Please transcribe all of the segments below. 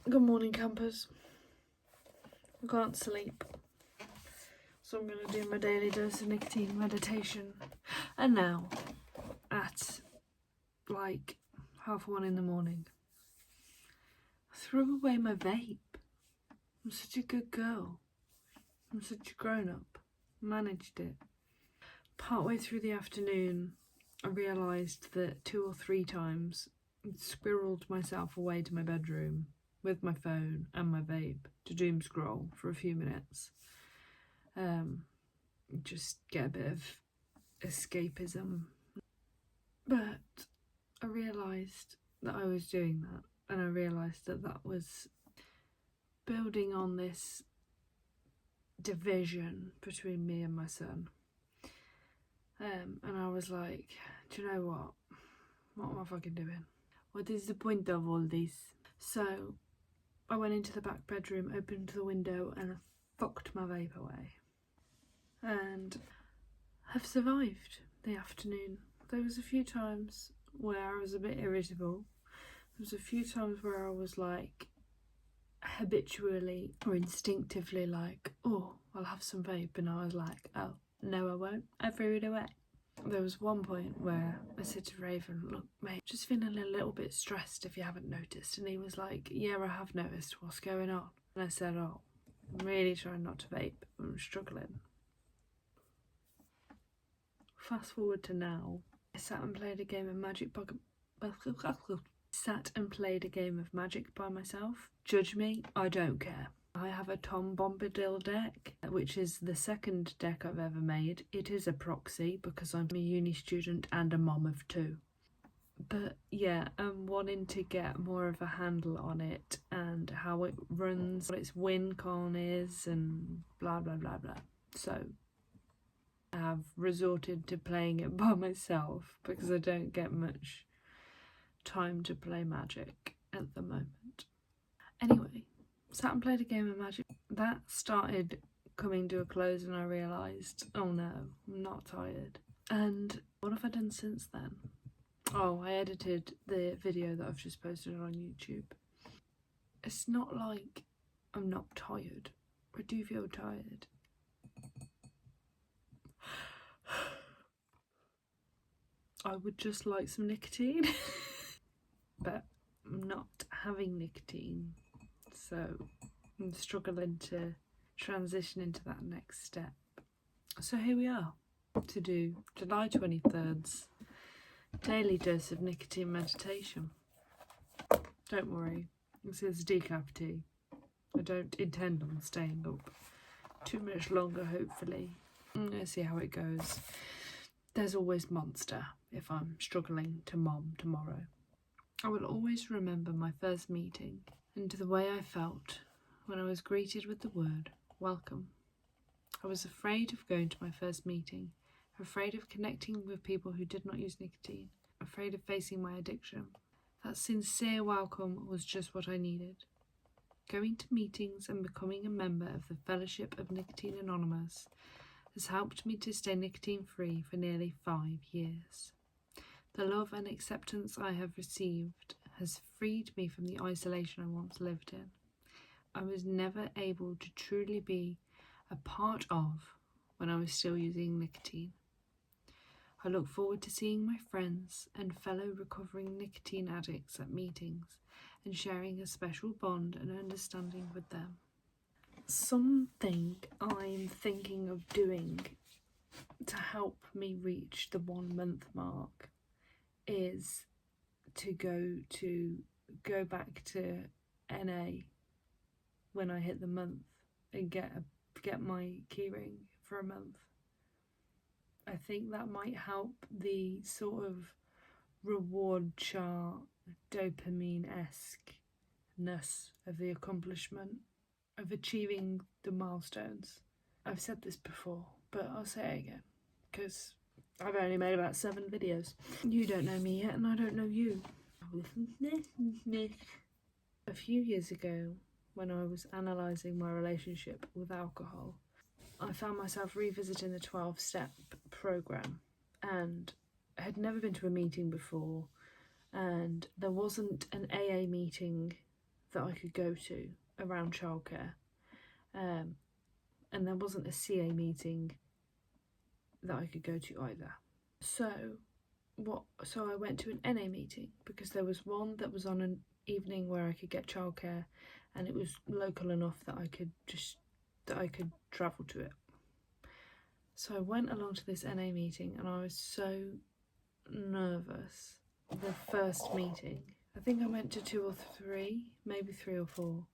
Good morning, campers. I can't sleep, so I'm going to do my daily dose of nicotine meditation. And now, at like 1:30 in the morning, I threw away my vape. I'm such a good girl. I'm such a grown-up. Managed it. Partway through the afternoon, I realised that 2 or 3 times I'd squirreled myself away to my bedroom with my phone and my vape to doom scroll for a few minutes. Just get a bit of escapism. But I realised that I was doing that, and I realised that that was building on this division between me and my son. And I was like, do you know what? What am I fucking doing? What is the point of all this? So I went into the back bedroom, opened the window, and I fucked my vape away. And have survived the afternoon. There was a few times where I was a bit irritable. There was a few times where I was like habitually or instinctively like, oh, I'll have some vape, and I was like, oh, no I won't, I threw it away. There was one point where I said to Raven, look mate, just feeling a little bit stressed if you haven't noticed, and he was like, yeah I have noticed, what's going on? And I said, oh, I'm really trying not to vape, I'm struggling. Fast forward to now, I sat and played a game of Magic by myself. Judge me, I don't care. I have a Tom Bombadil deck, which is the second deck I've ever made. It is a proxy because I'm a uni student and a mom of 2. But yeah, I'm wanting to get more of a handle on it and how it runs, what its win con is, and blah blah blah blah. So I have resorted to playing it by myself because I don't get much time to play Magic at the moment. Anyway, sat and played a game of Magic. That started coming to a close and I realised, oh no, I'm not tired. And what have I done since then? Oh, I edited the video that I've just posted on YouTube. It's not like I'm not tired. I do feel tired. I would just like some nicotine. But I'm not having nicotine, so I'm struggling to transition into that next step. So here we are to do July 23rd's daily dose of nicotine meditation. Don't worry, this is decaf tea. I don't intend on staying up too much longer, hopefully. I'm going to see how it goes. There's always Monster if I'm struggling to mom tomorrow. I will always remember my first meeting and the way I felt when I was greeted with the word welcome. I was afraid of going to my first meeting, afraid of connecting with people who did not use nicotine, afraid of facing my addiction. That sincere welcome was just what I needed. Going to meetings and becoming a member of the Fellowship of Nicotine Anonymous has helped me to stay nicotine-free for nearly 5 years. The love and acceptance I have received has freed me from the isolation I once lived in. I was never able to truly be a part of when I was still using nicotine. I look forward to seeing my friends and fellow recovering nicotine addicts at meetings and sharing a special bond and understanding with them. Something I'm thinking of doing to help me reach the 1 month mark is to go back to NA when I hit the month and get my keyring for a month. I think that might help the sort of reward chart, dopamine-esque-ness of the accomplishment of achieving the milestones. I've said this before, but I'll say it again because I've only made about 7 videos. You don't know me yet and I don't know you. A few years ago, when I was analysing my relationship with alcohol, I found myself revisiting the 12-step programme, and I had never been to a meeting before, and there wasn't an AA meeting that I could go to around childcare, and there wasn't a CA meeting that I could go to either. So I went to an NA meeting because there was one that was on an evening where I could get childcare, and it was local enough that I could travel to it. So I went along to this NA meeting, and I was so nervous. The first meeting, I think I went to 2 or 3, maybe 3 or 4,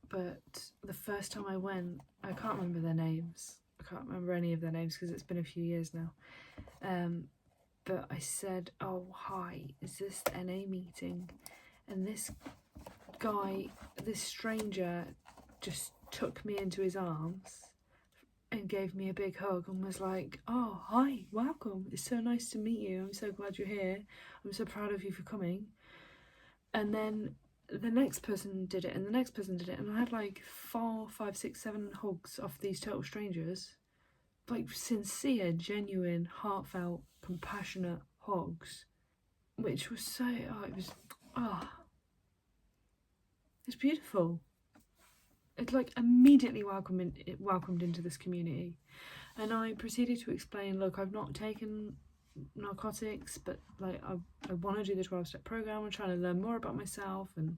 but the first time I went, I can't remember their names. I can't remember any of their names because it's been a few years now. But I said, "Oh, hi, is this the NA meeting?" And this guy, this stranger, just took me into his arms and gave me a big hug and was like, "Oh, hi, welcome. It's so nice to meet you. I'm so glad you're here. I'm so proud of you for coming." And then the next person did it, and the next person did it, and I had like 4, 5, 6, 7 hugs off these total strangers. Like sincere, genuine, heartfelt, compassionate hugs, which was so, it's beautiful. It like immediately welcomed into this community. And I proceeded to explain, look, I've not taken narcotics, but like I want to do the 12-step program. I'm trying to learn more about myself and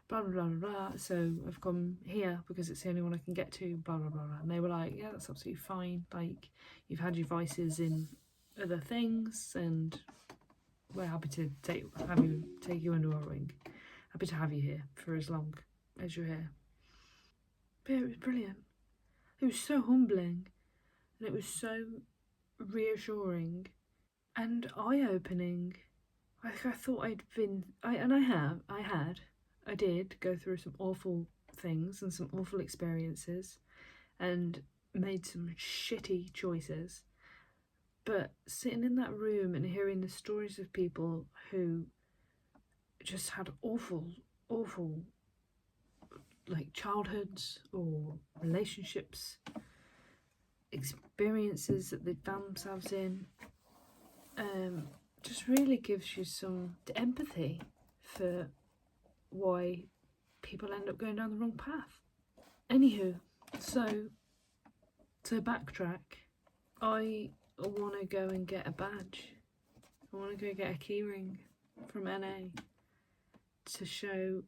blah blah blah blah blah. So I've come here because it's the only one I can get to, blah blah blah blah. And they were like, yeah, that's absolutely fine. Like, you've had your vices in other things, and we're happy to take you under our wing. Happy to have you here for as long as you're here. But it was brilliant. It was so humbling, and it was so reassuring and eye-opening. I thought I did go through some awful things and some awful experiences and made some shitty choices. But sitting in that room and hearing the stories of people who just had awful, like childhoods or relationships, experiences that they found themselves in, just really gives you some empathy for why people end up going down the wrong path. Anywho, so to backtrack, I want to go and get a badge. I want to go get a keyring from NA to show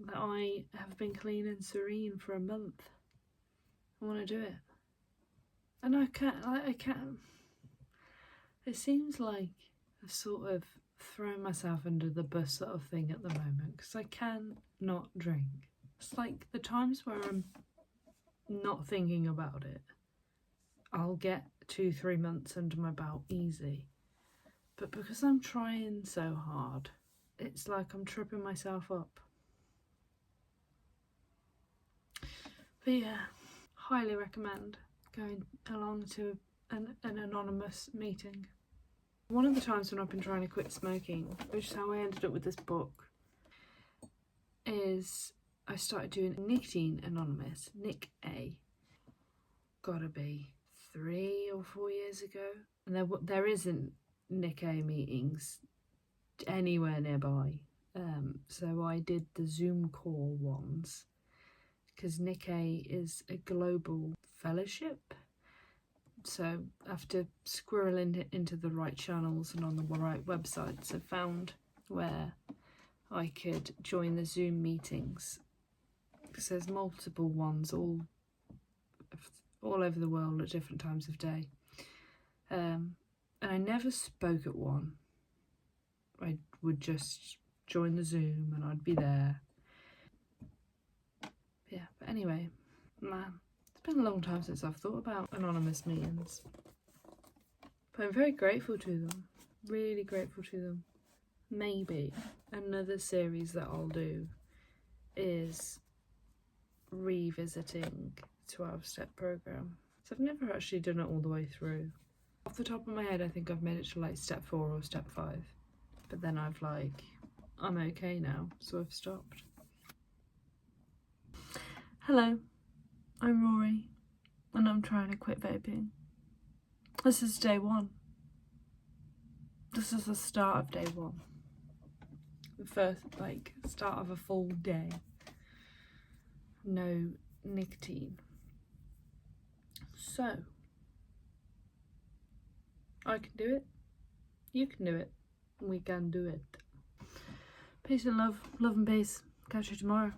that I have been clean and serene for a month. I want to do it. And I can't. It seems like I've sort of thrown myself under the bus sort of thing at the moment, because I can not drink. It's like the times where I'm not thinking about it, I'll get 2-3 months under my belt easy. But because I'm trying so hard, it's like I'm tripping myself up. But yeah, highly recommend going along to an anonymous meeting. One of the times when I've been trying to quit smoking, which is how I ended up with this book, is I started doing Nicotine Anonymous, Nic A. Gotta be 3 or 4 years ago. And there isn't Nic A meetings anywhere nearby. So I did the Zoom call ones, because Nic A is a global fellowship. So after squirreling into the right channels and on the right websites, I found where I could join the Zoom meetings, because there's multiple ones all over the world at different times of day. And I never spoke at one. I would just join the Zoom and I'd be there. Yeah, but anyway, man, it's been a long time since I've thought about anonymous meetings. But I'm very grateful to them. Really grateful to them. Maybe another series that I'll do is revisiting 12-step program. So I've never actually done it all the way through. Off the top of my head, I think I've made it to like step 4 or step 5. But then I'm okay now, so I've stopped. Hello, I'm Rory, and I'm trying to quit vaping. This is day 1. This is the start of day 1. first, like, start of a full day. No nicotine. So, I can do it. You can do it. We can do it. Peace and love. Love and peace. Catch you tomorrow.